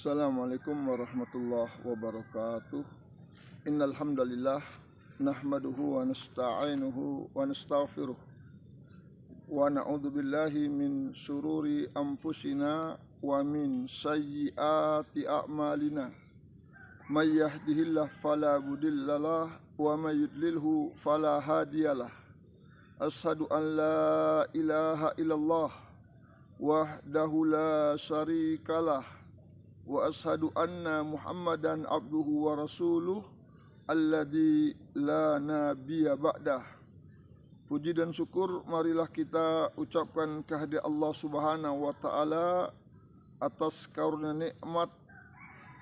Assalamualaikum warahmatullahi wabarakatuh. Innal hamdalillah nahmaduhu wa nasta'inuhu wa nastaghfiruh wa na'udzu billahi min syururi anfusina wa min sayyiati a'malina. May yahdihillahu fala mudhillalah wa may yudlilhu fala hadiyalah. Asyhadu an la ilaha illallah wahdahu la syarikalah wa ashadu anna Muhammadan abduhu wa rasuluh alladzi la nabiyya ba'dah. Puji dan syukur marilah kita ucapkan kehadirat Allah Subhanahu wa taala atas karunia nikmat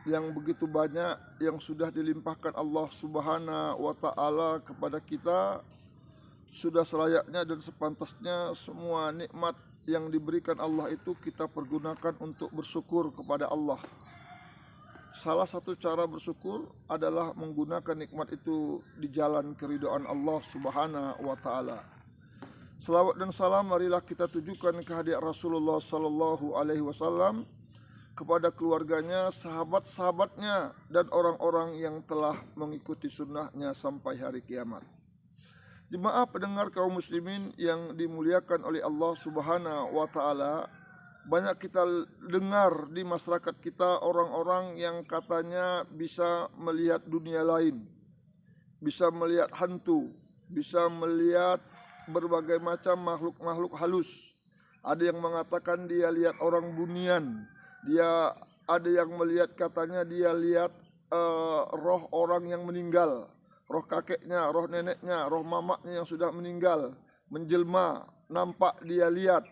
yang begitu banyak yang sudah dilimpahkan Allah Subhanahu wa taala kepada kita. Sudah selayaknya dan sepantasnya semua nikmat yang diberikan Allah itu kita pergunakan untuk bersyukur kepada Allah. Salah satu cara bersyukur adalah menggunakan nikmat itu di jalan keridhaan Allah Subhanahu wa taala. Selawat dan salam marilah kita tujukan kehadirat Rasulullah sallallahu alaihi wasallam, kepada keluarganya, sahabat-sahabatnya, dan orang-orang yang telah mengikuti sunnahnya sampai hari kiamat. Jemaah pendengar kaum muslimin yang dimuliakan oleh Allah Subhanahu wa taala, banyak kita dengar di masyarakat kita orang-orang yang katanya bisa melihat dunia lain, bisa melihat hantu, bisa melihat berbagai macam makhluk-makhluk halus. Ada yang mengatakan dia lihat orang bunian, dia ada yang melihat katanya dia lihat roh orang yang meninggal, roh kakeknya, roh neneknya, roh mamaknya yang sudah meninggal menjelma, nampak dia lihat,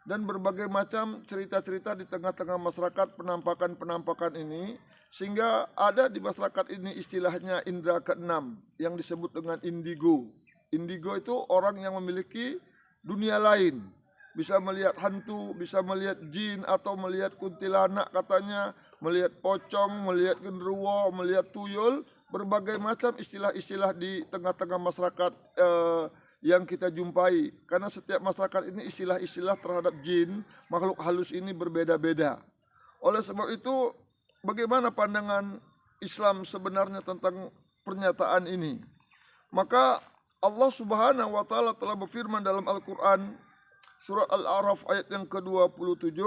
dan berbagai macam cerita-cerita di tengah-tengah masyarakat penampakan-penampakan ini, sehingga ada di masyarakat ini istilahnya indera keenam yang disebut dengan indigo. Indigo itu orang yang memiliki dunia lain, bisa melihat hantu, bisa melihat jin atau melihat kuntilanak katanya, melihat pocong, melihat genderuwo, melihat tuyul. Berbagai macam istilah-istilah di tengah-tengah masyarakat yang kita jumpai. Karena setiap masyarakat ini istilah-istilah terhadap jin, makhluk halus ini berbeda-beda. Oleh sebab itu, bagaimana pandangan Islam sebenarnya tentang pernyataan ini? Maka Allah Subhanahu wa taala telah berfirman dalam Al-Qur'an surat Al-A'raf ayat yang ke-27,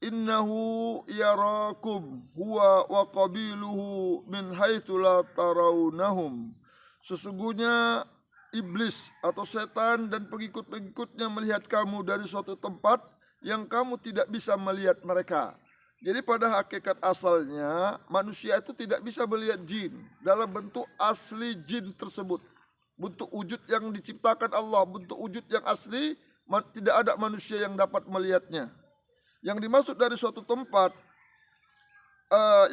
innahu yarakum huwa wa qabiluhu min haitsu la tarawnahum. Sesungguhnya iblis atau setan dan pengikut-pengikutnya melihat kamu dari suatu tempat yang kamu tidak bisa melihat mereka. Jadi pada hakikat asalnya manusia itu tidak bisa melihat jin dalam bentuk asli jin tersebut. Bentuk wujud yang diciptakan Allah, bentuk wujud yang asli, tidak ada manusia yang dapat melihatnya. Yang dimaksud dari suatu tempat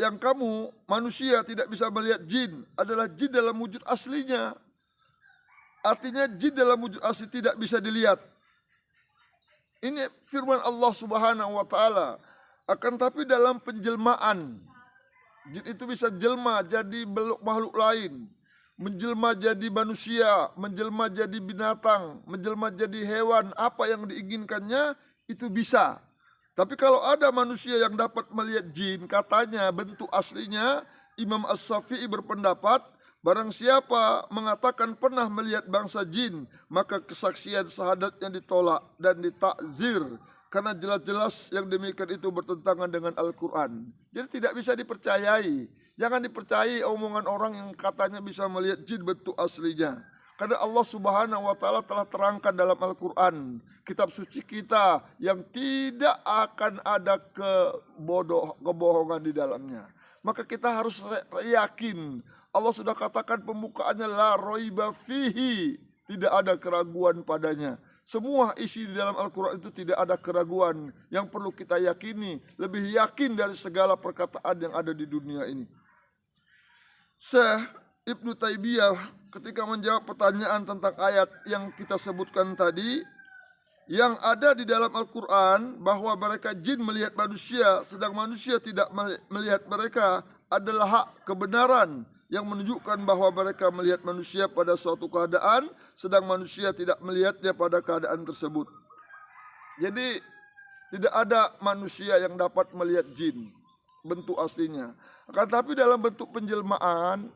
yang kamu manusia tidak bisa melihat jin adalah jin dalam wujud aslinya. Artinya jin dalam wujud asli tidak bisa dilihat. Ini firman Allah Subhanahu wa taala. Akan tapi dalam penjelmaan, jin itu bisa jelma jadi makhluk lain, menjelma jadi manusia, menjelma jadi binatang, menjelma jadi hewan, apa yang diinginkannya itu bisa. Tapi kalau ada manusia yang dapat melihat jin, katanya bentuk aslinya, Imam As-Syafi'i berpendapat, barang siapa mengatakan pernah melihat bangsa jin, maka kesaksian syahadatnya ditolak dan ditakzir, karena jelas-jelas yang demikian itu bertentangan dengan Al-Quran. Jadi tidak bisa dipercayai. Jangan dipercayai omongan orang yang katanya bisa melihat jin bentuk aslinya. Karena Allah Subhanahu wa taala telah terangkan dalam Al-Quran, kitab suci kita, yang tidak akan ada kebohongan di dalamnya. Maka kita harus yakin. Allah sudah katakan pembukaannya la raiba fihi, tidak ada keraguan padanya. Semua isi di dalam Al-Quran itu tidak ada keraguan. Yang perlu kita yakini, lebih yakin dari segala perkataan yang ada di dunia ini. Syekh Ibnu Taimiyah ketika menjawab pertanyaan tentang ayat yang kita sebutkan tadi, yang ada di dalam Al-Quran bahwa mereka jin melihat manusia sedang manusia tidak melihat mereka adalah hak kebenaran yang menunjukkan bahwa mereka melihat manusia pada suatu keadaan sedang manusia tidak melihatnya pada keadaan tersebut. Jadi tidak ada manusia yang dapat melihat jin. bentuk aslinya. Akan tapi dalam bentuk penjelmaan,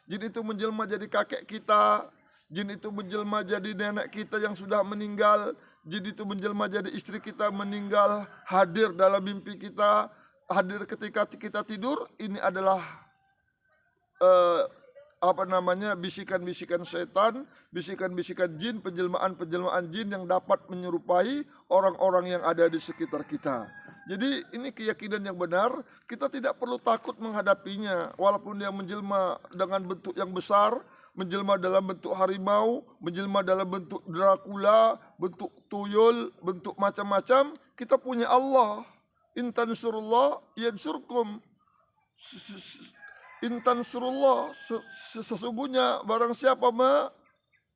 jin itu menjelma jadi kakek kita, jin itu menjelma jadi nenek kita yang sudah meninggal, jin itu menjelma jadi istri kita meninggal, hadir dalam mimpi kita, hadir ketika kita tidur. Ini adalah bisikan-bisikan setan, bisikan-bisikan jin, penjelmaan-penjelmaan jin yang dapat menyerupai orang-orang yang ada di sekitar kita. Jadi ini keyakinan yang benar, kita tidak perlu takut menghadapinya. Walaupun dia menjelma dengan bentuk yang besar, menjelma dalam bentuk harimau, menjelma dalam bentuk Dracula, bentuk tuyul, bentuk macam-macam, kita punya Allah. In tansurullah yansurkum. In tansurullah, sesungguhnya barang siapa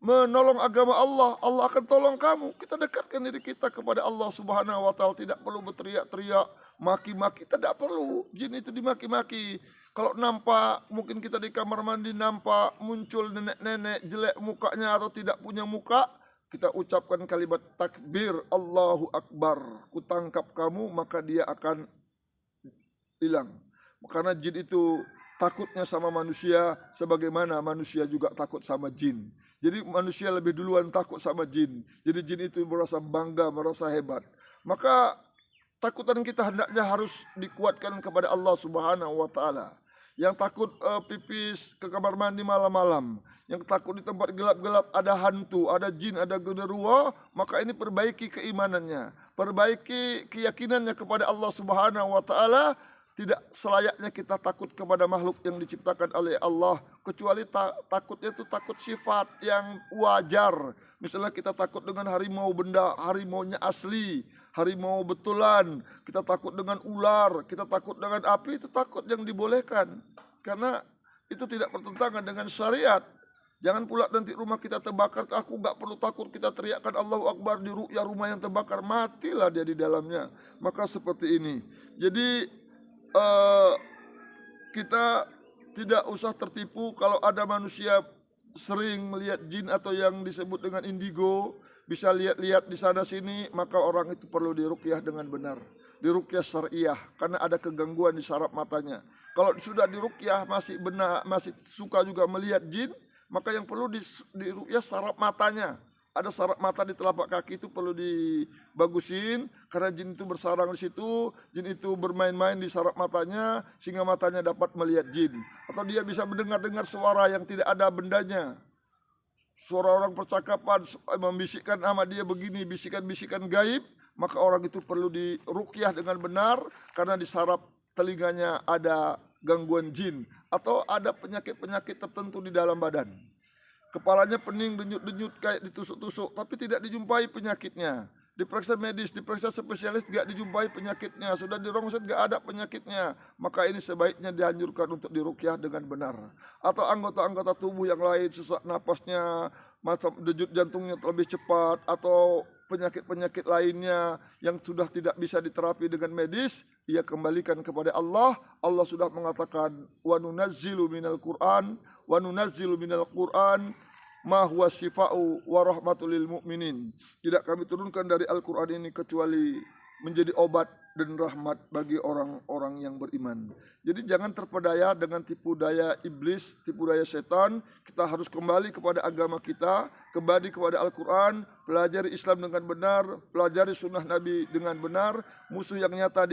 menolong agama Allah, Allah akan tolong kamu. Kita dekatkan diri kita kepada Allah Subhanahu wa Ta'ala. Tidak perlu berteriak-teriak, maki-maki, tidak perlu. Jin itu dimaki-maki. Kalau nampak, mungkin kita di kamar mandi nampak muncul nenek-nenek jelek mukanya atau tidak punya muka, kita ucapkan kalimat takbir, Allahu Akbar. Kutangkap kamu, maka dia akan hilang. Karena jin itu takutnya sama manusia, sebagaimana manusia juga takut sama jin. Jadi manusia lebih duluan takut sama jin. Jadi jin itu merasa bangga, merasa hebat. Maka takutan kita hendaknya harus dikuatkan kepada Allah Subhanahu wa Ta'ala. Yang takut pipis ke kamar mandi malam-malam, yang takut di tempat gelap-gelap ada hantu, ada jin, ada genderuwo, maka ini perbaiki keimanannya, perbaiki keyakinannya kepada Allah Subhanahu wa Ta'ala. Tidak selayaknya kita takut kepada makhluk yang diciptakan oleh Allah, kecuali takutnya itu takut sifat yang wajar. Misalnya kita takut dengan harimau, benda harimaunya asli, harimau betulan. Kita takut dengan ular, kita takut dengan api, itu takut yang dibolehkan. Karena itu tidak bertentangan dengan syariat. Jangan pula nanti rumah kita terbakar, aku nggak perlu takut, kita teriakkan Allahu Akbar di ru'ya rumah yang terbakar, matilah dia di dalamnya. Maka seperti ini. Jadi kita tidak usah tertipu kalau ada manusia sering melihat jin atau yang disebut dengan indigo, bisa lihat-lihat di sana sini, maka orang itu perlu diruqyah dengan benar, diruqyah syariah, karena ada kegangguan di saraf matanya. Kalau sudah diruqyah masih suka juga melihat jin, maka yang perlu diruqyah saraf matanya. Ada saraf mata di telapak kaki itu perlu dibagusin, karena jin itu bersarang di situ, jin itu bermain-main di saraf matanya sehingga matanya dapat melihat jin. Atau dia bisa mendengar-dengar suara yang tidak ada bendanya, suara orang percakapan, membisikkan sama dia begini, bisikan-bisikan gaib, maka orang itu perlu diruqyah dengan benar, karena di saraf telinganya ada gangguan jin atau ada penyakit-penyakit tertentu di dalam badan. Kepalanya pening, denyut-denyut kayak ditusuk-tusuk, tapi tidak dijumpai penyakitnya. Diperiksa medis, diperiksa spesialis, tidak dijumpai penyakitnya. Sudah dirongset, tidak ada penyakitnya. Maka ini sebaiknya dianjurkan untuk diruqyah dengan benar. Atau anggota-anggota tubuh yang lain, sesak napasnya, macam denyut jantungnya lebih cepat, atau penyakit-penyakit lainnya yang sudah tidak bisa diterapi dengan medis, ia kembalikan kepada Allah. Allah sudah mengatakan, wa nunazzilu minal Qur'an, wa nunazzilu minal Qur'an ma huwa sifa'u wa rahmatul lil mu'minin. Tidak kami turunkan dari Al-Qur'an ini kecuali menjadi obat dan rahmat bagi orang-orang yang beriman. Jadi jangan terpedaya dengan tipu daya iblis, tipu daya setan. Kita harus kembali kepada agama kita, kembali kepada Al-Quran, pelajari Islam dengan benar, pelajari sunnah Nabi dengan benar. Musuh yang nyata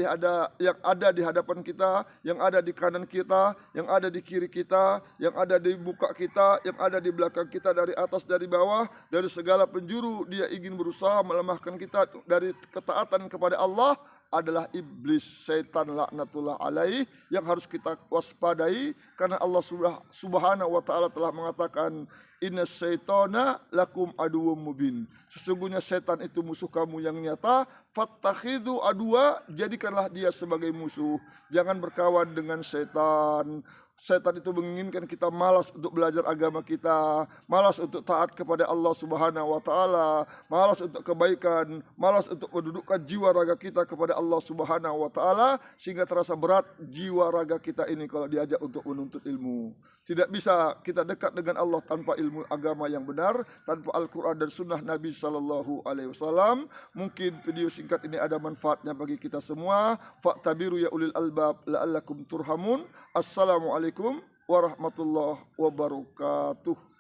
yang ada di hadapan kita, yang ada di kanan kita, yang ada di kiri kita, yang ada di muka kita, yang ada di belakang kita, dari atas, dari bawah, dari segala penjuru dia ingin berusaha melemahkan kita dari ketaatan kepada Allah, adalah iblis, setan laknatullah alaih, yang harus kita waspadai, karena Allah subhanahu wa ta'ala telah mengatakan, inna syaitana lakum aduwwum mubin. Sesungguhnya setan itu musuh kamu yang nyata. Fattakhidhu adwa, jadikanlah dia sebagai musuh. Jangan berkawan dengan setan. Setan itu menginginkan kita malas untuk belajar agama kita, malas untuk taat kepada Allah Subhanahu wa taala, malas untuk kebaikan, malas untuk mendudukkan jiwa raga kita kepada Allah Subhanahu wa taala, sehingga terasa berat jiwa raga kita ini kalau diajak untuk menuntut ilmu. Tidak bisa kita dekat dengan Allah tanpa ilmu agama yang benar, tanpa Al-Quran dan Sunnah Nabi Sallallahu Alaihi Wasallam. Mungkin video singkat ini ada manfaatnya bagi kita semua. Fa'tabiru ya ulil albab la'allakum turhamun. Assalamualaikum warahmatullahi wabarakatuh.